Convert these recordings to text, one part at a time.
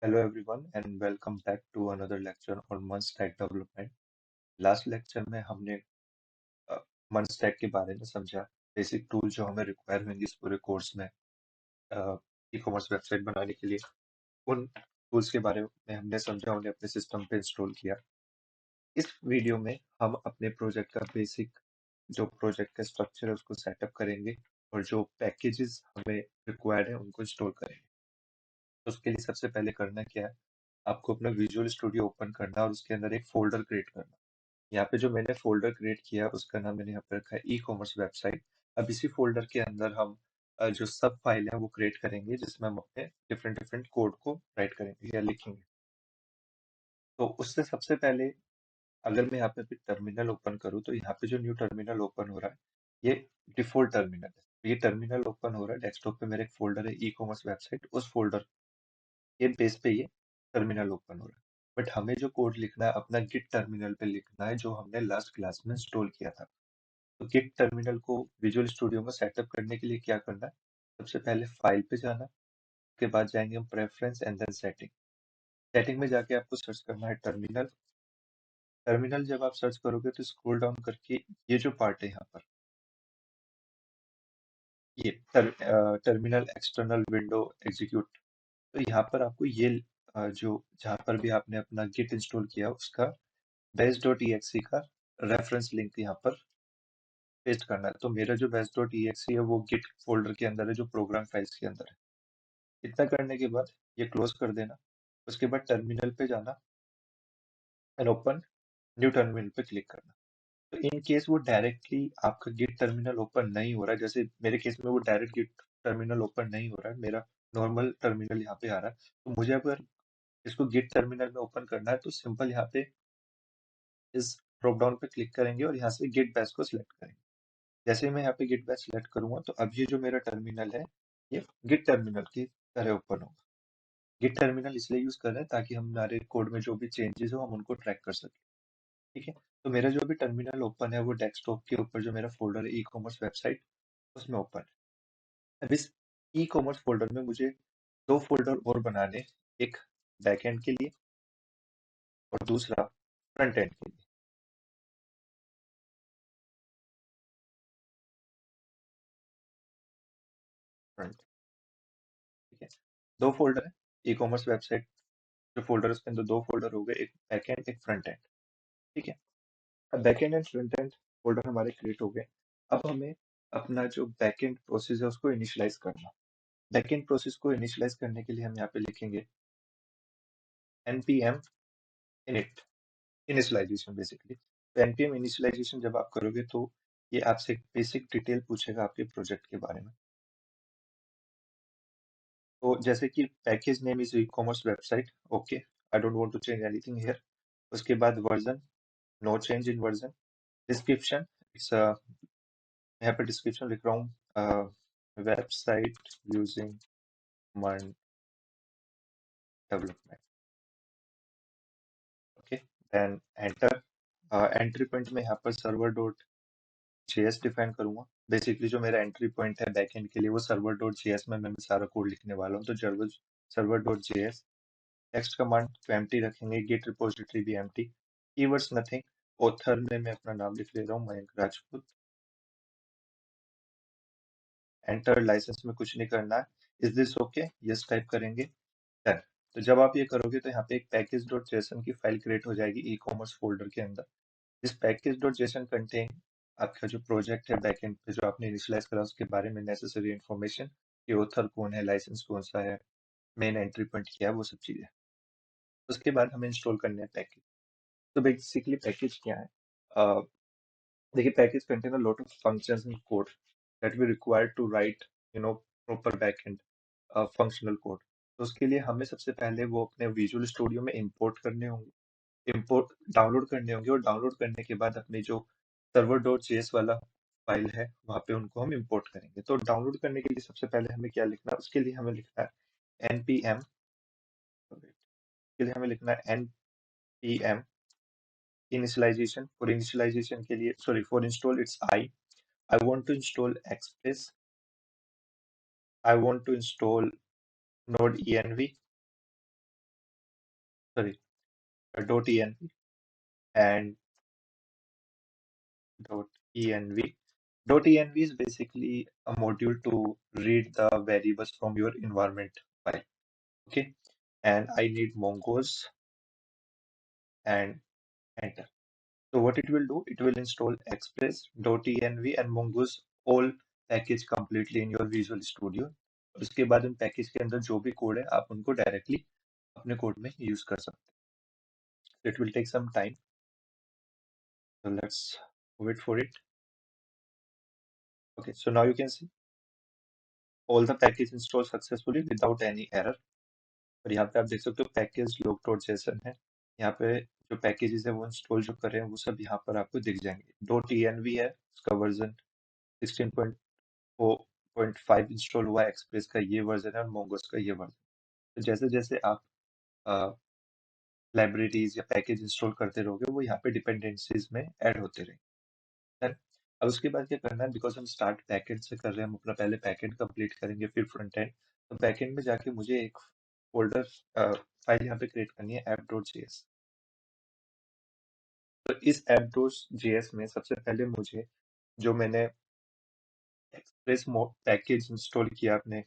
Hello everyone and welcome back to another lecture on Munstack development. Last lecture में हमने Munstack के बारे में समझा, बेसिक टूल जो हमें रिक्वायर होंगे इस पूरे कोर्स में ई कॉमर्स वेबसाइट बनाने के लिए। उन टूल्स के बारे में हमने समझा, उन्हें अपने सिस्टम पे इंस्टॉल किया। इस वीडियो में हम अपने प्रोजेक्ट का बेसिक जो प्रोजेक्ट का स्ट्रक्चर है उसको सेटअप करेंगे और जो पैकेजेस हमें रिक्वायर्ड है उनको इंस्टॉल करेंगे। तो उसके लिए सबसे पहले करना क्या है, आपको अपना विजुअल स्टूडियो ओपन करना है और उसके अंदर एक फोल्डर क्रिएट करना। यहाँ पे जो मैंने फोल्डर क्रिएट किया उसका नाम मैंने यहाँ पे रखा है ई कॉमर्स वेबसाइट। अब इसी फोल्डर के अंदर हम जो सब फाइल है वो क्रिएट करेंगे जिसमें हम अपने डिफरेंट डिफरेंट कोड को राइट करेंगे या लिखेंगे। तो उससे सबसे पहले अगर मैं यहाँ पे टर्मिनल ओपन करूँ तो यहाँ पे जो न्यू टर्मिनल ओपन हो रहा है ये डिफॉल्ट टर्मिनल है। ये टर्मिनल ओपन हो रहा है, डेस्कटॉप पे मेरा एक फोल्डर है ई कॉमर्स वेबसाइट, उस फोल्डर ये बेस पे ये टर्मिनल ओपन हो रहा है। बट हमें जो कोड लिखना है अपना गिट टर्मिनल पे लिखना है जो हमने लास्ट क्लास में इंस्टॉल किया था। तो गिट टर्मिनल को विजुअल स्टूडियो में सेटअप करने के लिए क्या करना है, सबसे पहले फाइल पे जाना, उसके बाद जाएंगे हम preference and then setting. Setting में जाके आपको सर्च करना है टर्मिनल। टर्मिनल जब आप सर्च करोगे तो स्क्रॉल डाउन करके ये जो पार्ट है यहाँ पर, ये टर्मिनल एक्सटर्नल विंडो एग्जीक्यूट, तो यहाँ पर आपको ये जो जहाँ पर भी आपने अपना गिट इंस्टॉल किया उसका बेस.exe का रेफरेंस लिंक यहाँ पर पेस्ट करना है। तो मेरा जो बेस.exe है वो गिट फोल्डर के अंदर है, जो प्रोग्राम फाइल्स के अंदर है। इतना करने के बाद ये क्लोज कर देना। उसके बाद टर्मिनल पे जाना एंड ओपन न्यू टर्मिनल पे क्लिक करना। तो इन केस वो डायरेक्टली आपका गिट टर्मिनल ओपन नहीं हो रहा है, जैसे मेरे केस में वो डायरेक्ट गिट टर्मिनल ओपन नहीं हो रहा है, मेरा नॉर्मल टर्मिनल यहाँ पे आ रहा है। तो मुझे अगर इसको गिट टर्मिनल में ओपन करना है तो सिंपल यहाँ पे इस ड्रॉप डाउन पे क्लिक करेंगे और यहाँ से गिट बैश को सिलेक्ट करेंगे। जैसे ही मैं यहाँ पे गिट बैश सिलेक्ट करूंगा तो अब ये जो मेरा टर्मिनल है ये गिट टर्मिनल की तरह ओपन होगा। गिट टर्मिनल इसलिए यूज कर रहे हैं ताकि हम हमारे कोड में जो भी चेंजेस हो हम उनको ट्रैक कर सकें। ठीक है, तो मेरा जो भी टर्मिनल ओपन है वो डेस्कटॉप के ऊपर जो मेरा फोल्डर है ई कॉमर्स वेबसाइट उसमें ओपन है। अब इस ई कॉमर्स फोल्डर में मुझे दो फोल्डर और बनाने हैं, एक बैकएंड के लिए और दूसरा फ्रंट एंड के लिए। फ्रंट, ठीक है, दो फोल्डर है ई कॉमर्स वेबसाइट जो फोल्डर है उसके अंदर दो फोल्डर हो गए, एक बैकएंड एक फ्रंट एंड। ठीक है, अब backend and front end folder हमारे क्रिएट हो गए। अब हमें अपना जो बैकएंड प्रोसेस है उसको इनिशियलाइज करना। बैकएंड प्रोसेस को इनिशियलाइज करने के लिए हम यहाँ पे लिखेंगे npm init, इनिशियलाइजेशन बेसिकली। तो npm इनिशियलाइजेशन जब आप करोगे तो ये आपसे एक बेसिक डिटेल पूछेगा आपके प्रोजेक्ट के बारे में। तो जैसे कि package name is e commerce website, okay, I don't want to change anything here. उसके बाद version, no change in version. Description, it's यहाँ पे डिस्क्रिप्शन लिख रहा हूँ वेबसाइट यूजिंग मन development, okay. Then enter. Entry point में यहाँ पर सर्वर डॉट जेएस डिफाइन करूंगा। बेसिकली जो मेरा एंट्री पॉइंट है बैकएंड के लिए वो सर्वर डॉट जेएस में मैं सारा कोड लिखने वाला हूँ, तो server dot JS. Text command को एम्प्टी रखेंगे, गिट रिपोजिटरी भी एम्प्टी, कीवर्ड्स नथिंग। ऑथर में मैं अपना नाम लिख ले रहा हूँ मयंक राजपूत। एंटर। लाइसेंस में कुछ नहीं करना है। Is this okay, yes type करेंगे। डन। तो जब आप ये करोगे तो यहाँ पे एक पैकेज डॉट जेसन की फाइल क्रिएट हो जाएगी ई कॉमर्स फोल्डर के अंदर। This package dot JSON contain आपका जो प्रोजेक्ट है बैकएंड पे जो आपने इनिशियलाइज करा उसके बारे में नेसेसरी इन्फॉर्मेशन, कि ऑथर कौन है, लाइसेंस कौन सा है, मेन एंट्री पॉइंट क्या है, वो सब चीजें। उसके बाद हमें इंस्टॉल करने हैं पैकेज। तो बेसिकली पैकेज क्या है, अ, देखिए package contain a lot of functions and code that we require to write proper backend functional code. तो उसके लिए हमें सबसे पहले वो अपने विजुअल स्टूडियो में इंपोर्ट करने होंगे, इंपोर्ट डाउनलोड करने होंगे, और डाउनलोड करने के बाद अपने जो सर्वर डॉट जेएस वाला फाइल है वहाँ पे उनको हम इंपोर्ट करेंगे। तो डाउनलोड करने के लिए सबसे पहले हमें क्या लिखना है, उसके लिए हमें लिखना है npm, के लिए हमें लिखना है npm initialization। फॉर इनिशियलाइजेशन के लिए, sorry, for install it's I want to install express, I want to install node env, sorry, .env and .env. .env is basically a module to read the variables from your environment file. Okay, and I need Mongoose and enter. So what it will do, it will install Express, .env and Mongoose all package completely in your Visual Studio. और उसके बाद उन package के अंदर जो भी code है आप उनको डायरेक्टली अपने कोड में यूज कर सकते हैं. It will take some time. So let's wait for it. Okay, so now you can see all the package installed successfully without any error. और यहाँ पे आप देख सकते हो पैकेज log डॉट जेसन है. यहाँ पे जो पैकेजेस है वो इंस्टॉल जो कर रहे हैं वो सब यहाँ पर आपको दिख जाएंगे. .env है, उसका वर्जन 16.4.5 इंस्टॉल हुआ है, एक्सप्रेस का ये वर्जन है और मोंगोस का ये वर्जन. तो जैसे जैसे आप लाइब्रेरीज या पैकेज इंस्टॉल करते रहोगे वो यहाँ पे डिपेंडेंसीज में ऐड होते रहेंगे. Then, अब उसके बाद क्या करना है, बिकॉज हम स्टार्ट बैकएंड से कर रहे हैं, हम अपना पहले बैकएंड कंप्लीट करेंगे फिर फ्रंट एंड. तो बैकएंड में जाके मुझे एक फोल्डर फाइल यहाँ पे क्रिएट करनी है app.js. तो इस app.js में सबसे पहले मुझे जो मैंने एक्सप्रेस मोड पैकेज इंस्टॉल किया अपने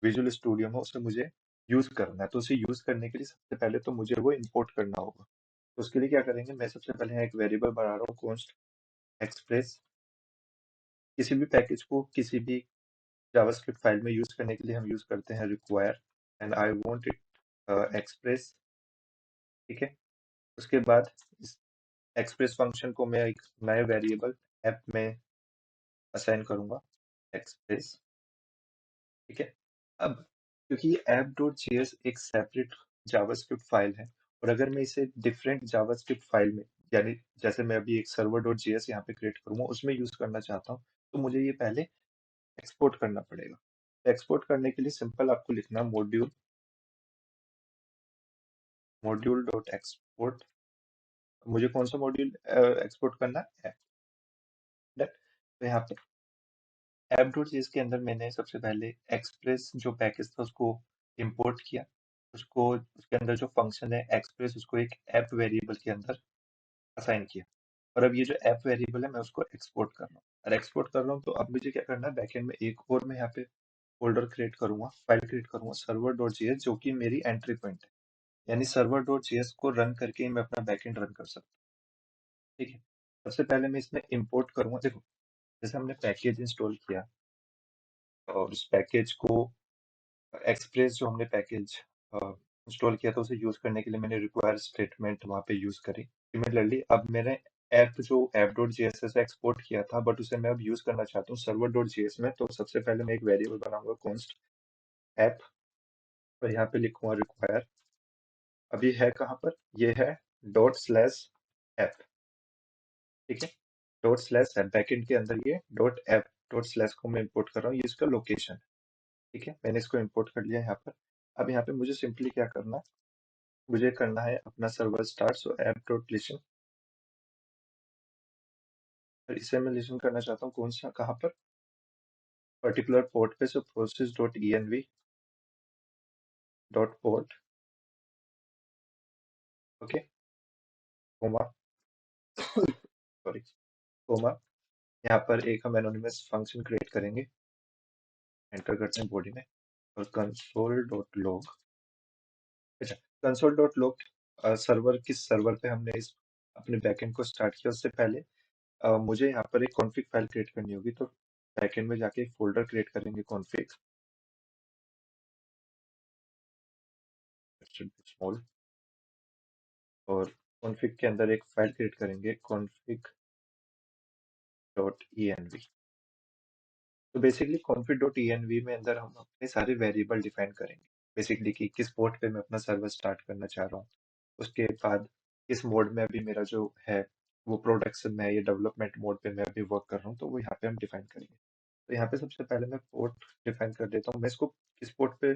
विजुअल स्टूडियो में उसे मुझे यूज करना है. तो उसे यूज करने के लिए सबसे पहले तो मुझे वो इंपोर्ट करना होगा. तो उसके लिए क्या करेंगे, मैं सबसे पहले यहाँ एक वेरिएबल बना रहा हूँ const express. किसी भी पैकेज को किसी भी जावास्क्रिप्ट फाइल में यूज करने के लिए हम यूज करते हैं require and I want it express. ठीक है, उसके बाद इस एक्सप्रेस फंक्शन को मैं एक नए वेरिएबल ऐप में असाइन करूंगा एक्सप्रेस. ठीक है, अब क्योंकि ये ऐप डॉट जेएस एक सेपरेट जावास्क्रिप्ट फाइल है और अगर मैं इसे डिफरेंट जावास्क्रिप्ट फाइल में, यानी जैसे मैं अभी एक सर्वर डॉट जेएस यहाँ पे क्रिएट करूंगा उसमें यूज करना चाहता हूँ, तो मुझे ये पहले एक्सपोर्ट करना पड़ेगा. एक्सपोर्ट करने के लिए सिंपल आपको लिखना मॉड्यूल डॉट एक्सपोर्ट. मुझे कौन सा मॉड्यूल एक्सपोर्ट करना है, तो यहाँ पे ऐप डॉट जेएस के अंदर मैंने सबसे पहले एक्सप्रेस जो पैकेज था उसको इंपोर्ट किया. उसको उसके अंदर जो फंक्शन है एक्सप्रेस उसको एक ऐप वेरिएबल के अंदर असाइन किया. और अब ये जो ऐप वेरिएबल है मैं उसको एक्सपोर्ट कर रहा हूँ. और एक्सपोर्ट कर रहा हूँ तो अब मुझे क्या करना है, बैकएंड में एक और मैं यहाँ पे फोल्डर क्रिएट करूंगा, फाइल क्रिएट करूंगा सर्वर डॉट जेएस, जो कि मेरी एंट्री पॉइंट है. यानी सर्वर डॉट जेएस को रन करके ही मैं अपना बैकएंड रन कर सकता हूँ. ठीक है, सबसे पहले मैं इसमें इंपोर्ट करूंगा. देखो, जैसे हमने पैकेज इंस्टॉल किया और उस पैकेज को एक्सप्रेस जो हमने पैकेज इंस्टॉल किया था उसे यूज करने के लिए मैंने रिक्वायर स्टेटमेंट वहाँ पे यूज करी. सिमिलरली अब मैंने ऐप जो ऐप डॉट जेएस से एक्सपोर्ट किया था बट उसे मैं अब यूज करना चाहता हूँ सर्वर डॉट जेएस में. तो सबसे पहले मैं एक वेरिएबल बनाऊंगा कॉन्स्ट ऐप और यहाँ पे लिखूंगा रिक्वायर. अभी है कहाँ पर, ये है डॉट स्लैश ऐप. ठीक है, डॉट स्लैश ऐप बैकएंड के अंदर ये डॉट ऐप डॉट स्लैश को मैं इंपोर्ट कर रहा हूँ, ये इसका लोकेशन. ठीक है, मैंने इसको इंपोर्ट कर लिया यहाँ पर. अब यहाँ पे मुझे सिंपली क्या करना है, मुझे करना है अपना सर्वर स्टार्ट. सो ऐप डॉट लिसन, और इसे मैं लिसन करना चाहता हूँ कौन सा, कहाँ पर, पर्टिकुलर पोर्ट पे. So process dot env dot port. Okay, comma, sorry, comma. यहाँ पर एक हम एनोनिमस फंक्शन क्रिएट करेंगे, एंटर करते हैं बॉडी में, और कंसोल डॉट लॉग. अच्छा, कंसोल डॉट लॉग सर्वर, किस सर्वर पे हमने इस अपने बैकएंड को स्टार्ट किया उससे पहले मुझे यहाँ पर एक कॉन्फ़िग फाइल क्रिएट करनी होगी. तो बैकएंड में जाके एक फोल्डर क्रिएट करेंगे कॉन्फ़िग, स्मॉल, और कॉन्फ़िग के अंदर एक फाइल क्रिएट करेंगे config डॉट env. तो बेसिकली config डॉट env में अंदर हम अपने सारे वेरिएबल डिफाइन करेंगे, बेसिकली कि किस पोर्ट पे मैं अपना सर्वर स्टार्ट करना चाह रहा हूँ. उसके बाद किस मोड में अभी मेरा जो है वो प्रोडक्शन में है या डेवलपमेंट मोड पे मैं अभी वर्क कर रहा हूँ, तो वो यहाँ पे हम डिफाइन करेंगे. तो यहाँ पे सबसे पहले मैं पोर्ट डिफाइन कर देता हूँ. मैं इसको किस पोर्ट पे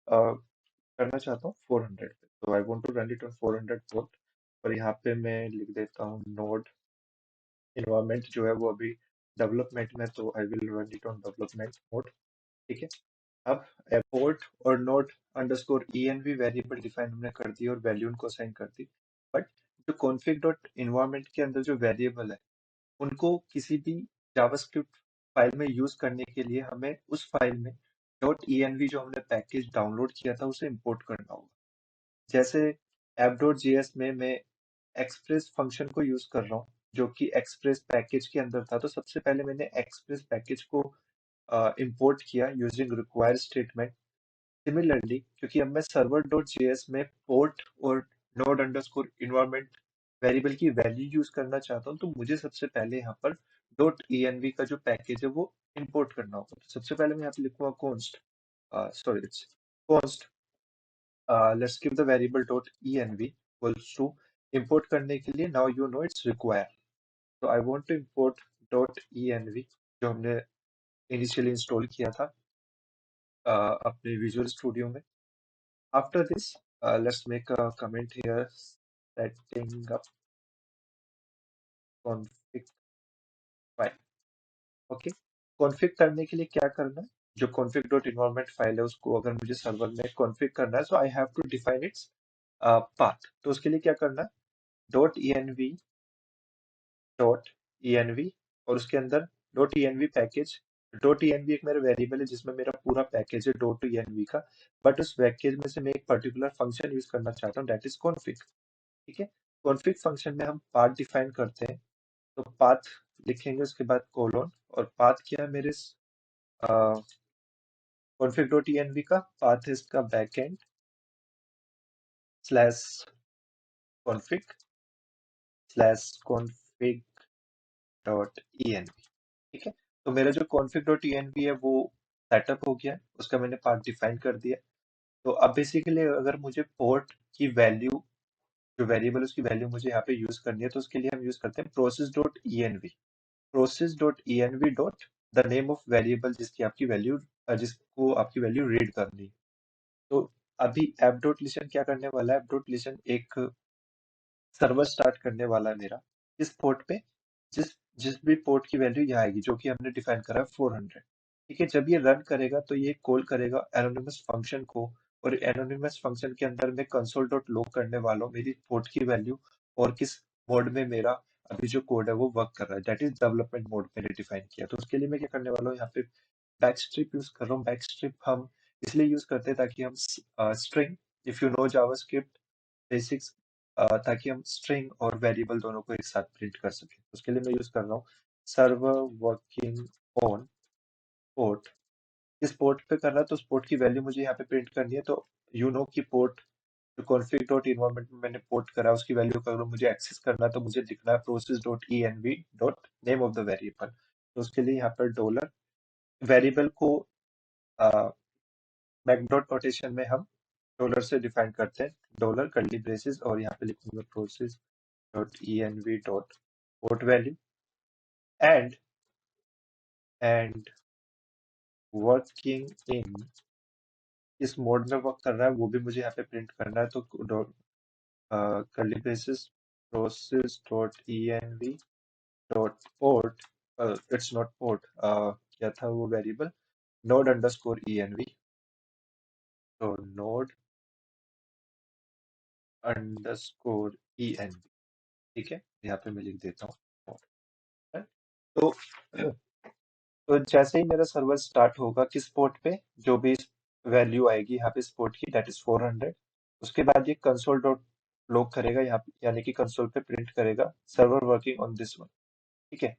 करना चाहता हूँ, 400 पे. तो I want to run it on 400 port. और यहाँ पे मैं लिख देता हूँ नोड इन्वायरमेंट जो है वो अभी डेवलपमेंट में, तो I will run it on development mode. ठीक है, अब पोर्ट और node underscore env variable define हमने कर दी और वैल्यू उनको असाइन कर दी, बट जो config डॉट इन्वायरमेंट के अंदर जो वेरिएबल है उनको किसी भी जावास्क्रिप्ट फाइल में यूज करने के लिए हमें उस फाइल में .env जो हमने पैकेज डाउनलोड किया था उसे इंपोर्ट करना होगा। जैसे app.js में मैं एक्सप्रेस फंक्शन को यूज कर रहा हूँ जो कि एक्सप्रेस पैकेज के अंदर था, तो सबसे पहले मैंने एक्सप्रेस पैकेज को इंपोर्ट किया यूजिंग रिक्वायर स्टेटमेंट। सिमिलरली क्योंकि अब मैं सर्वर डॉट जेएस में पोर्ट और नोड अंडरस्कोर इन्वायरमेंट वेरिएबल की वैल्यू यूज करना चाहता हूँ, तो मुझे सबसे पहले यहाँ पर .env का जो पैकेज है वो इंपोर्ट करना होगा। तो सबसे पहले मैं यहाँ पे लिखूंगा const sorry it's const let's give the variable .env equals to import करने के लिए now you know it's required, so I want to import .env जो हमने इनिशियली इंस्टॉल किया था अपने विजुअल स्टूडियो में। After this, let's make a comment here, setting up config file. Okay, config करने के लिए क्या करना है, जो config.environment फाइल है उसको अगर मुझे सर्वर में config करना है, so I have to define its path. तो उसके लिए क्या करना है, .env और उसके अंदर .env पैकेज। .env एक मेरा वेरिएबल है जिसमें मेरा पूरा पैकेज है .env का, बट उस पैकेज में से मैं एक पर्टिकुलर फंक्शन यूज करना चाहता हूँ, दैट इज config। ठीक है, कॉन्फ़िग फंक्शन में हम पाथ डिफाइन करते हैं, तो पाथ लिखेंगे उसके बाद कोलोन, और पाथ क्या है मेरे कॉन्फ़िग डॉट env का पाथ है इसका backend slash config slash config dot env। ठीक है, तो मेरा जो कॉन्फ़िग डॉट env है वो सेटअप हो गया, उसका मैंने पाथ डिफाइन कर दिया। तो अब बेसिकली अगर मुझे पोर्ट की वैल्यू, जो वेरिएबल उसकी वैल्यू मुझे यहाँ पे यूज करनी है, तो उसके लिए हम यूज करते हैं process dot env। process.env dot the name of variable जिसकी आपकी वैल्यू जिसको आपकी वैल्यू रीड करनी है। तो अभी ऐप डॉट लिसन क्या करने वाला है, ऐप डॉट लिसन एक सर्वर स्टार्ट करने वाला है मेरा इस पोर्ट पे, जिस जिस भी पोर्ट की वैल्यू यहाँ आएगी जो कि हमने डिफाइन करा है 400। ठीक है, जब ये रन करेगा तो ये कॉल करेगा एनोनिमस फंक्शन को, और एनोनिमस फंक्शन के अंदर मैं कंसोल डॉट लॉग करने वाला हूँ मेरी पोर्ट की वैल्यू और किस मोड में मेरा अभी जो कोड है वो वर्क कर रहा है, दैट इज डेवलपमेंट मोड मैंने डिफाइन किया। तो उसके लिए मैं क्या करने वाला हूँ, यहाँ पे बैकस्ट्रिप यूज कर रहा हूँ। बैकस्ट्रिप हम इसलिए यूज करते हैं ताकि हम string, if you know JavaScript basics, ताकि हम स्ट्रिंग और वेरिएबल दोनों को एक साथ प्रिंट कर सकें। उसके लिए मैं यूज कर रहा हूँ सर्वर वर्किंग ऑन पोर्ट। इस पोर्ट पे कर रहा है तो उस पोर्ट की वैल्यू मुझे यहाँ पे प्रिंट करनी है, तो यू नो कि पोर्ट जो config डॉट इन्वायरमेंट में मैंने पोर्ट करा उसकी वैल्यू का अगर मुझे एक्सेस करना है तो मुझे लिखना है process dot env dot name of the variable. तो उसके लिए यहाँ पर डॉलर वेरिएबल को बैक डॉट नोटेशन में हम डॉलर से डिफाइन करते हैं, डॉलर कर्ली ब्रेसेस, और यहाँ पे लिखूंगा process dot env dot port value and working in इस मोड में वर्क कर रहा है वो भी मुझे यहाँ पे प्रिंट करना है। तो curly braces process dot env dot port, it's not port, क्या था वो वेरिएबल, नोड अंडरस्कोर env, तो नोड अंडरस्कोर env। ठीक है, यहाँ पे मैं लिख देता हूँ node, तो तो जैसे ही मेरा सर्वर स्टार्ट होगा किस पोर्ट पे, जो भी वैल्यू आएगी यहाँ पे इस पोर्ट की दैट इज 400, उसके बाद ये कंसोल डॉट लॉग करेगा यहाँ पे, यानी कि कंसोल पे प्रिंट करेगा server working on this one. ठीक है,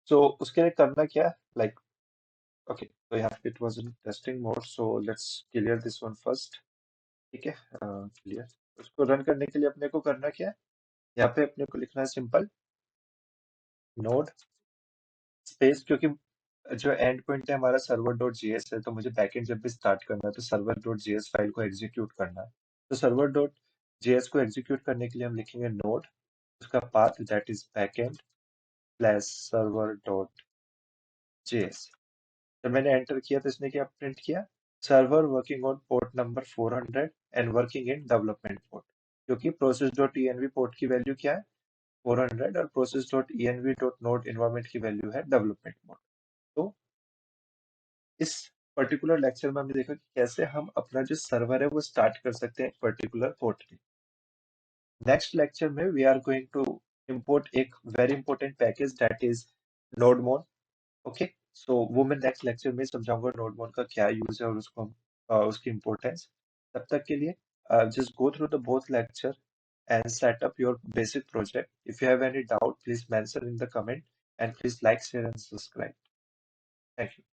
सो उसके लिए करना क्या है, लाइक ओके, तो यहाँ पे it was in testing mode, so let's clear this one first. ठीक है, क्लियर। उसको रन करने के लिए अपने को करना क्या है, यहाँ पे अपने को लिखना है सिंपल नोड स्पेस, क्योंकि जो एंड पॉइंट है हमारा सर्वर डॉट जेएस है, तो मुझे बैकएंड जब भी स्टार्ट करना है तो सर्वर डॉट जेएस फाइल को एग्जीक्यूट करना है। तो सर्वर डॉट जेएस को एग्जीक्यूट करने के लिए हम लिखेंगे नोड, उसका path that is backend slash server dot JS. जब मैंने एंटर किया तो इसने क्या प्रिंट किया, server working on port number 400 and working in development port, क्योंकि प्रोसेस डॉट env पोर्ट की वैल्यू क्या है 400 और process dot env dot node environment की वैल्यू है डेवलपमेंट मोड। तो इस पर्टिकुलर लेक्चर में हमने देखा कि कैसे हम अपना जो सर्वर है वो स्टार्ट कर सकते हैं एक पर्टिकुलर पोर्ट पे। नेक्स्ट लेक्चर में we are going to import एक very important package that is nodemon. Okay, so वो मैं नेक्स्ट लेक्चर में समझाऊंगा नोडमोन का क्या यूज है और उसको उसकी इम्पोर्टेंस। तब तक के लिए just go through the both lecture and set up your basic project. If you have any doubt, please mention in the comment and please like, share and subscribe. Thank you.